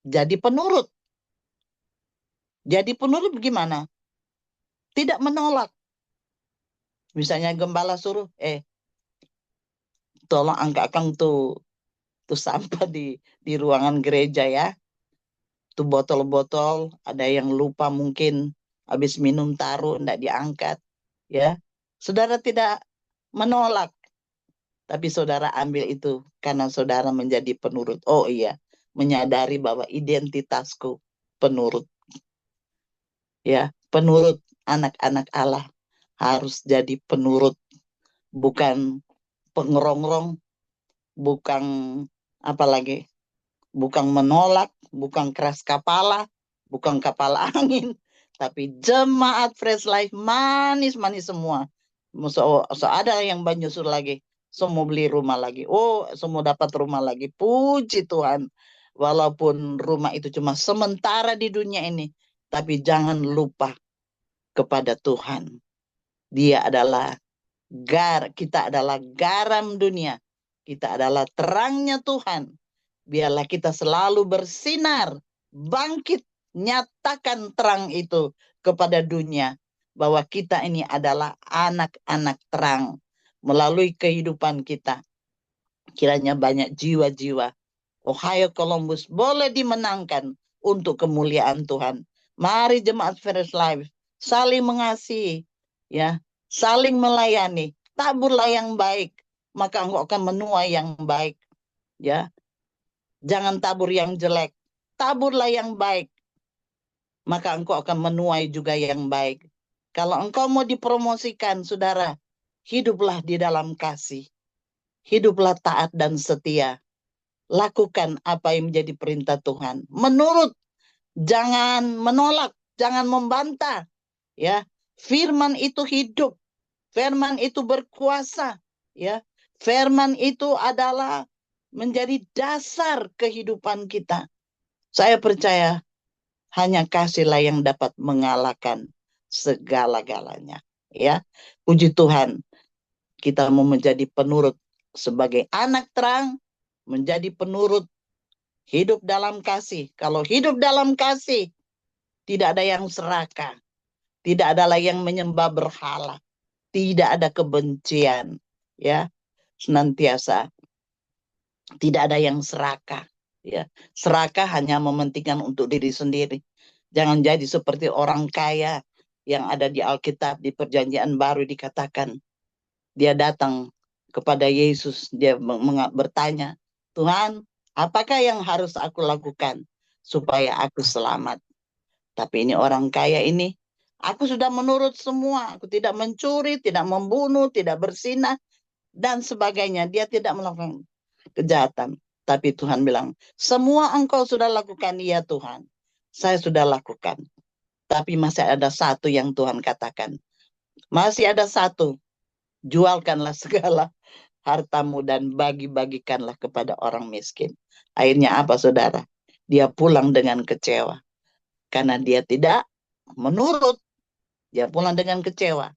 jadi penurut. Jadi penurut gimana? Tidak menolak. Misalnya gembala suruh, tolong angkatkan tuh sampah di ruangan gereja ya. Tuh botol-botol, ada yang lupa mungkin habis minum taruh, enggak diangkat. Ya, saudara tidak menolak. Tapi saudara ambil itu karena saudara menjadi penurut. Oh iya, menyadari bahwa identitasku penurut. Ya, penurut anak-anak Allah harus jadi penurut, bukan pengerongrong, bukan apa lagi, bukan menolak, bukan keras kepala, bukan kepala angin, tapi jemaat Fresh Life manis-manis semua. So ada yang menyusul lagi, semua beli rumah lagi. Oh, semua dapat rumah lagi. Puji Tuhan. Walaupun rumah itu cuma sementara di dunia ini, tapi jangan lupa kepada Tuhan. Dia adalah kita adalah garam dunia. Kita adalah terangnya Tuhan. Biarlah kita selalu bersinar, bangkit, nyatakan terang itu kepada dunia. Bahwa kita ini adalah anak-anak terang. Melalui kehidupan kita, kiranya banyak jiwa-jiwa Ohio Columbus boleh dimenangkan untuk kemuliaan Tuhan. Mari jemaat Fresh Life saling mengasihi, ya, saling melayani. Taburlah yang baik, maka engkau akan menuai yang baik. Ya, jangan tabur yang jelek. Taburlah yang baik, maka engkau akan menuai juga yang baik. Kalau engkau mau dipromosikan, saudara, hiduplah di dalam kasih. Hiduplah taat dan setia. Lakukan apa yang menjadi perintah Tuhan. Menurut Jangan menolak, jangan membantah. Ya, firman itu hidup, firman itu berkuasa. Ya, firman itu adalah menjadi dasar kehidupan kita. Saya percaya hanya kasihlah yang dapat mengalahkan segala-galanya. Ya, puji Tuhan, kita mau menjadi penurut sebagai anak terang, menjadi penurut hidup dalam kasih. Kalau hidup dalam kasih, tidak ada yang serakah, tidak ada lagi yang menyembah berhala, tidak ada kebencian, ya, senantiasa tidak ada yang serakah, ya. Serakah hanya mementingkan untuk diri sendiri. Jangan jadi seperti orang kaya yang ada di Alkitab, di Perjanjian Baru dikatakan, dia datang kepada Yesus, dia bertanya, Tuhan, apakah yang harus aku lakukan supaya aku selamat? Tapi ini orang kaya ini, aku sudah menurut semua, aku tidak mencuri, tidak membunuh, tidak berzinah, dan sebagainya. Dia tidak melakukan kejahatan. Tapi Tuhan bilang, semua engkau sudah lakukan, ya Tuhan. Saya sudah lakukan. Tapi masih ada satu yang Tuhan katakan. Masih ada satu. Jualkanlah segala hartamu dan bagi-bagikanlah kepada orang miskin. Akhirnya apa, saudara? Dia pulang dengan kecewa. Karena dia tidak menurut. Dia pulang dengan kecewa.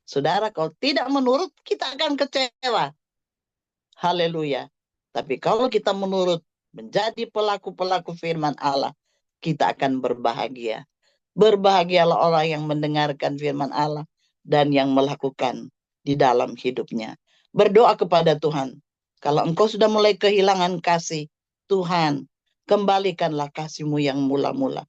Saudara, kalau tidak menurut, kita akan kecewa. Haleluya. Tapi kalau kita menurut, menjadi pelaku-pelaku firman Allah, kita akan berbahagia. Berbahagialah orang yang mendengarkan firman Allah dan yang melakukan di dalam hidupnya. Berdoa kepada Tuhan. Kalau engkau sudah mulai kehilangan kasih, Tuhan, kembalikanlah kasih-Mu yang mula-mula.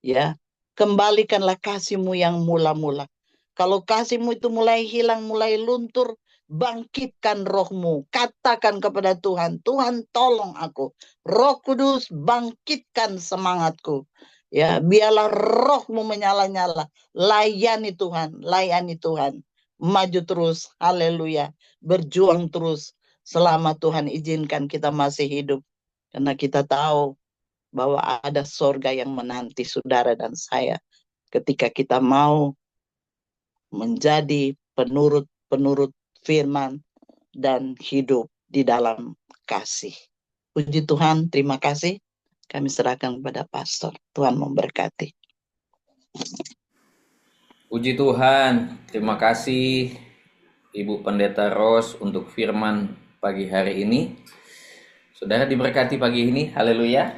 Ya, kembalikanlah kasih-Mu yang mula-mula. Kalau kasih-Mu itu mulai hilang, mulai luntur, bangkitkan roh-Mu. Katakan kepada Tuhan, Tuhan tolong aku. Roh Kudus, bangkitkan semangatku. Ya, biarlah roh-Mu menyala-nyala. Layani Tuhan, layani Tuhan. Maju terus, haleluya. Berjuang terus selama Tuhan izinkan kita masih hidup. Karena kita tahu bahwa ada sorga yang menanti saudara dan saya ketika kita mau menjadi penurut firman dan hidup di dalam kasih. Puji Tuhan, terima kasih. Kami serahkan kepada pastor. Tuhan memberkati. Puji Tuhan, terima kasih Ibu Pendeta Ros untuk firman pagi hari ini. Saudara diberkati pagi ini, haleluya.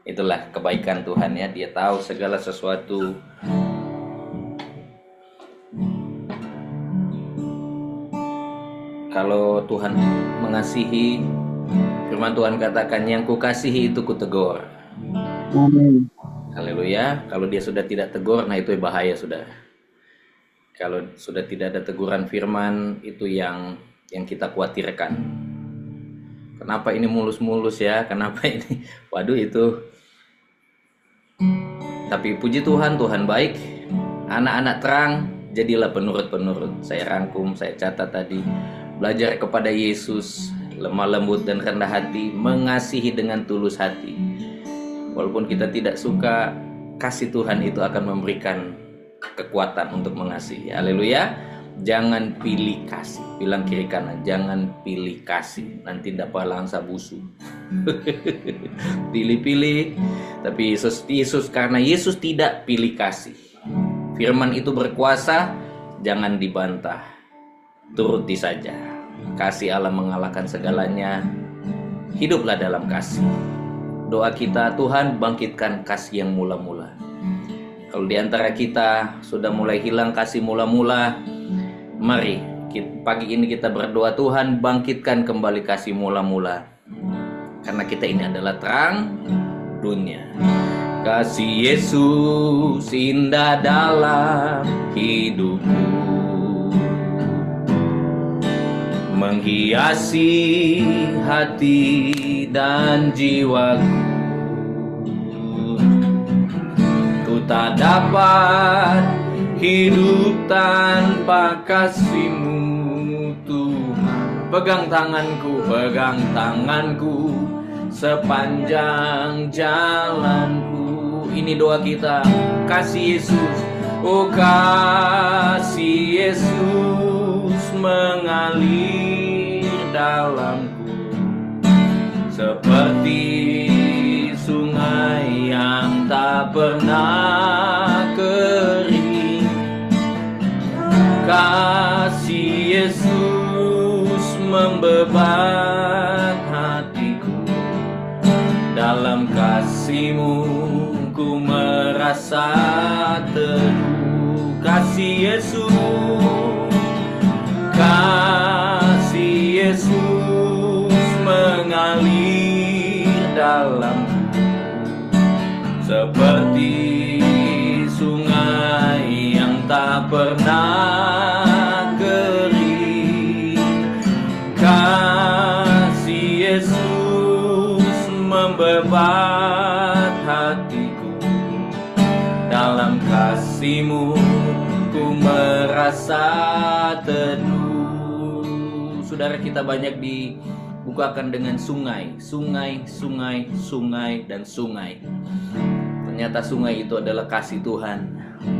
Itulah kebaikan Tuhan ya, Dia tahu segala sesuatu. Kalau Tuhan mengasihi, firman Tuhan katakan, yang kukasihi itu kutegur. Haleluya. Kalau Dia sudah tidak tegur, nah itu bahaya, saudara. Kalau sudah tidak ada teguran firman, itu yang kita khawatirkan. Kenapa ini mulus-mulus ya? Kenapa ini? Waduh, itu. Tapi puji Tuhan, Tuhan baik. Anak-anak terang, jadilah penurut-penurut. Saya rangkum, saya catat tadi. Belajar kepada Yesus, lemah lembut dan rendah hati, mengasihi dengan tulus hati. Walaupun kita tidak suka, kasih Tuhan itu akan memberikan kekuatan untuk mengasihi. Haleluya. Jangan pilih kasih. Bilang kiri kanan, jangan pilih kasih. Nanti dapat langsa busu. Pilih-pilih. Tapi Yesus, karena Yesus tidak pilih kasih. Firman itu berkuasa, jangan dibantah. Turuti saja. Kasih Allah mengalahkan segalanya. Hiduplah dalam kasih. Doa kita, Tuhan bangkitkan kasih yang mula-mula. Kalau di antara kita sudah mulai hilang kasih mula-mula, mari pagi ini kita berdoa, Tuhan bangkitkan kembali kasih mula-mula. Karena kita ini adalah terang dunia. Kasih Yesus indah dalam hidupku, menghiasi hati dan jiwaku. Tak dapat hidup tanpa kasih-Mu Tuhan. Pegang tanganku, sepanjang jalanku. Ini doa kita. Kasih Yesus, oh kasih Yesus mengalir dalamku seperti sungai yang tak pernah kering. Kasih Yesus membebat hatiku, dalam kasih-Mu ku merasa teduh. Kasih Yesus, kasih Yesus mengalir dalamku seperti sungai yang tak pernah kering. Kasih Yesus membebat hatiku, dalam kasih-Mu ku merasa teduh. Saudara, kita banyak dibukakan dengan sungai, sungai, sungai, sungai, dan sungai. Ternyata sungai itu adalah kasih Tuhan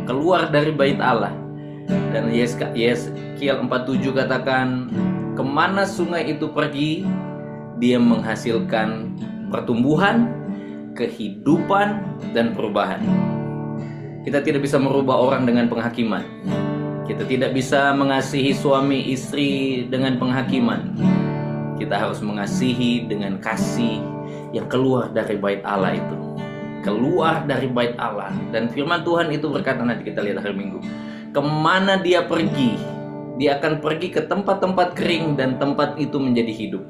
keluar dari bait Allah. Dan Yeskiel 47 katakan, kemana sungai itu pergi, dia menghasilkan pertumbuhan, kehidupan, dan perubahan. Kita tidak bisa merubah orang dengan penghakiman. Kita tidak bisa mengasihi suami istri dengan penghakiman. Kita harus mengasihi dengan kasih yang keluar dari bait Allah itu. Keluar dari bait Allah. Dan firman Tuhan itu berkata, nanti kita lihat hari Minggu, kemana dia pergi, dia akan pergi ke tempat-tempat kering dan tempat itu menjadi hidup.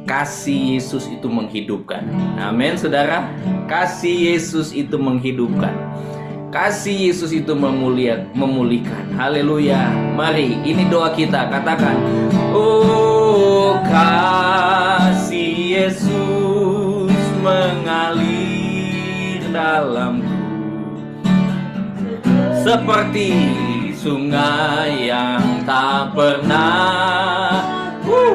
Kasih Yesus itu menghidupkan. Amin, saudara. Kasih Yesus itu menghidupkan. Kasih Yesus itu memulihkan. Haleluya. Mari, ini doa kita. Katakan, oh kasih Yesus mengalir dalamku seperti sungai yang tak pernah.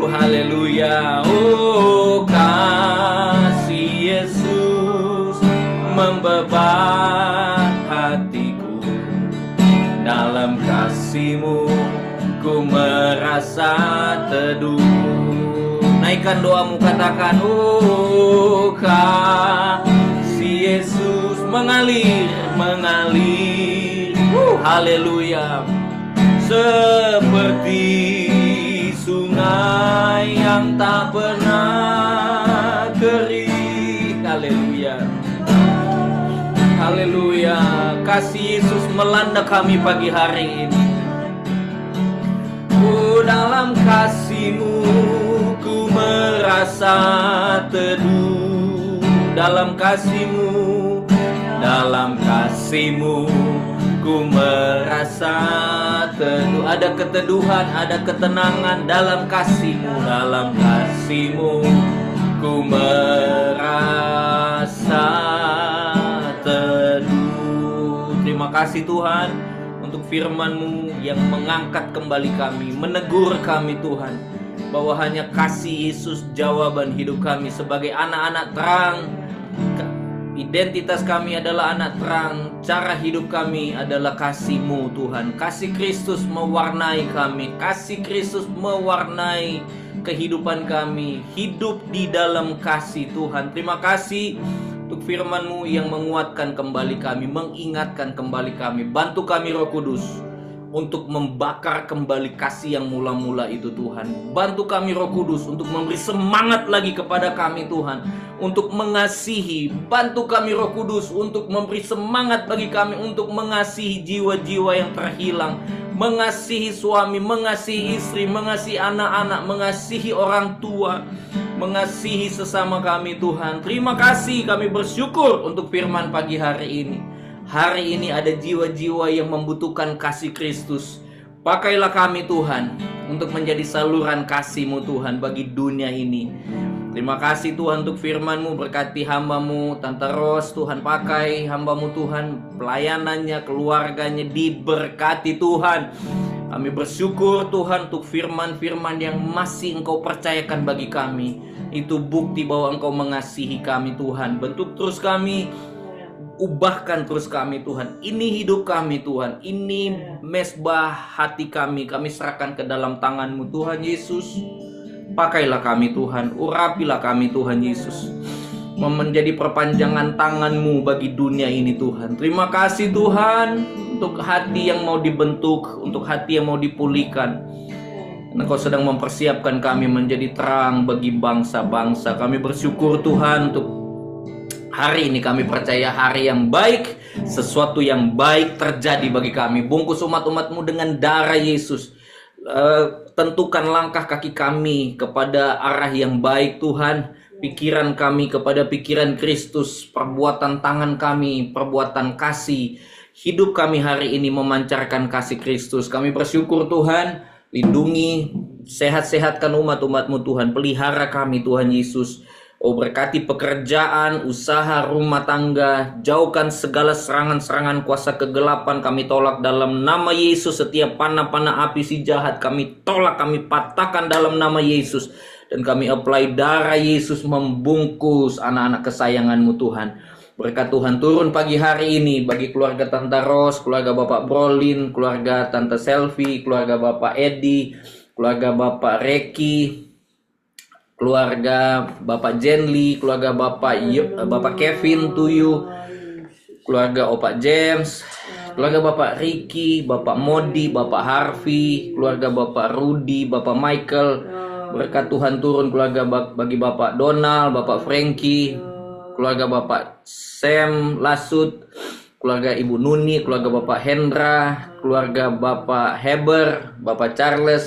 Haleluya. Oh kasih Yesus membebat hatiku, dalam kasih-Mu ku merasa teduh. Naikkan doamu, katakan, oh kasih Yesus mengalir, mengalir. Haleluya. Seperti sungai yang tak pernah kering. Haleluya. Haleluya. Kasih Yesus melanda kami pagi hari ini. Dalam kasih-Mu ku merasa teduh. Dalam kasih-Mu, dalam kasih-Mu ku merasa teduh. Ada keteduhan, ada ketenangan dalam kasih-Mu. Dalam kasih-Mu ku merasa teduh. Terima kasih Tuhan untuk firman-Mu yang mengangkat kembali kami, menegur kami Tuhan, bahwa hanya kasih Yesus jawaban hidup kami sebagai anak-anak terang. Identitas kami adalah anak terang. Cara hidup kami adalah kasih-Mu Tuhan. Kasih Kristus mewarnai kami. Kasih Kristus mewarnai kehidupan kami. Hidup di dalam kasih Tuhan. Terima kasih untuk firman-Mu yang menguatkan kembali kami, mengingatkan kembali kami. Bantu kami Roh Kudus untuk membakar kembali kasih yang mula-mula itu Tuhan. Bantu kami Roh Kudus untuk memberi semangat lagi kepada kami Tuhan, untuk mengasihi. Bantu kami Roh Kudus untuk memberi semangat bagi kami untuk mengasihi jiwa-jiwa yang terhilang, mengasihi suami, mengasihi istri, mengasihi anak-anak, mengasihi orang tua, mengasihi sesama kami Tuhan. Terima kasih, kami bersyukur untuk firman pagi hari ini. Hari ini ada jiwa-jiwa yang membutuhkan kasih Kristus. Pakailah kami Tuhan untuk menjadi saluran kasih-Mu Tuhan bagi dunia ini. Terima kasih Tuhan untuk firman-Mu. Berkati hamba-Mu Tante Ros Tuhan, pakai hamba-Mu Tuhan, pelayanannya, keluarganya diberkati Tuhan. Kami bersyukur Tuhan untuk firman-firman yang masih Engkau percayakan bagi kami. Itu bukti bahwa Engkau mengasihi kami Tuhan. Bentuk terus kami, ubahkan terus kami Tuhan. Ini hidup kami Tuhan. Ini mesbah hati kami. Kami serahkan ke dalam tangan-Mu Tuhan Yesus. Pakailah kami Tuhan. Urapilah kami Tuhan Yesus. Menjadi perpanjangan tangan-Mu bagi dunia ini Tuhan. Terima kasih Tuhan untuk hati yang mau dibentuk, untuk hati yang mau dipulihkan. Engkau sedang mempersiapkan kami menjadi terang bagi bangsa-bangsa. Kami bersyukur Tuhan untuk hari ini. Kami percaya hari yang baik, sesuatu yang baik terjadi bagi kami. Bungkus umat-umat-Mu dengan darah Yesus. Tentukan langkah kaki kami kepada arah yang baik Tuhan. Pikiran kami kepada pikiran Kristus, perbuatan tangan kami, perbuatan kasih. Hidup kami hari ini memancarkan kasih Kristus. Kami bersyukur Tuhan, lindungi, sehat-sehatkan umat-umat-Mu Tuhan. Pelihara kami Tuhan Yesus. Oh, berkati pekerjaan, usaha, rumah tangga. Jauhkan segala serangan-serangan kuasa kegelapan. Kami tolak dalam nama Yesus. Setiap panah-panah api si jahat kami tolak, kami patahkan dalam nama Yesus. Dan kami apply darah Yesus membungkus anak-anak kesayangan-Mu Tuhan. Berkat Tuhan turun pagi hari ini bagi keluarga Tante Ros, keluarga Bapak Brolin, keluarga Tante Selvi, keluarga Bapak Edi, keluarga Bapak Reki, keluarga Bapak Jenly, keluarga Bapak Kevin Tuyu, keluarga Opak James, keluarga Bapak Ricky, Bapak Modi, Bapak Harvey, keluarga Bapak Rudy, Bapak Michael. Berkat Tuhan turun keluarga bagi Bapak Donald, Bapak Frankie, keluarga Bapak Sam Lasut, keluarga Ibu Nuni, keluarga Bapak Hendra, keluarga Bapak Heber, Bapak Charles,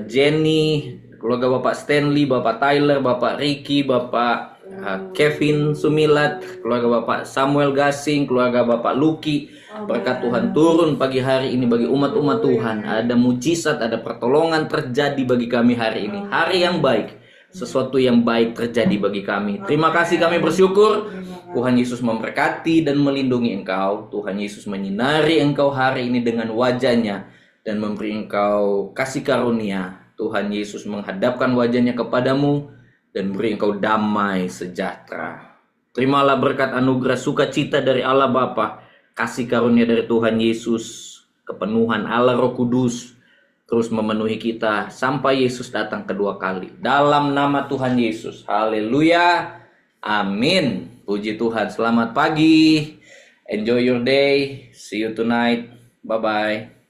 Jenny, keluarga Bapak Stanley, Bapak Tyler, Bapak Ricky, Bapak Kevin Sumilat, keluarga Bapak Samuel Gasing, keluarga Bapak Luki. Berkat Tuhan turun pagi hari ini bagi umat-umat Tuhan. Ada mujizat, ada pertolongan terjadi bagi kami hari ini. Hari yang baik, sesuatu yang baik terjadi bagi kami. Terima kasih, kami bersyukur. Tuhan Yesus memberkati dan melindungi engkau. Tuhan Yesus menyinari engkau hari ini dengan wajahnya dan memberi engkau kasih karunia. Tuhan Yesus menghadapkan wajahnya kepadamu dan beri engkau damai sejahtera. Terimalah berkat anugerah sukacita dari Allah Bapa, kasih karunia dari Tuhan Yesus, kepenuhan Allah Roh Kudus terus memenuhi kita sampai Yesus datang kedua kali. Dalam nama Tuhan Yesus. Haleluya. Amin. Puji Tuhan. Selamat pagi. Enjoy your day. See you tonight. Bye-bye.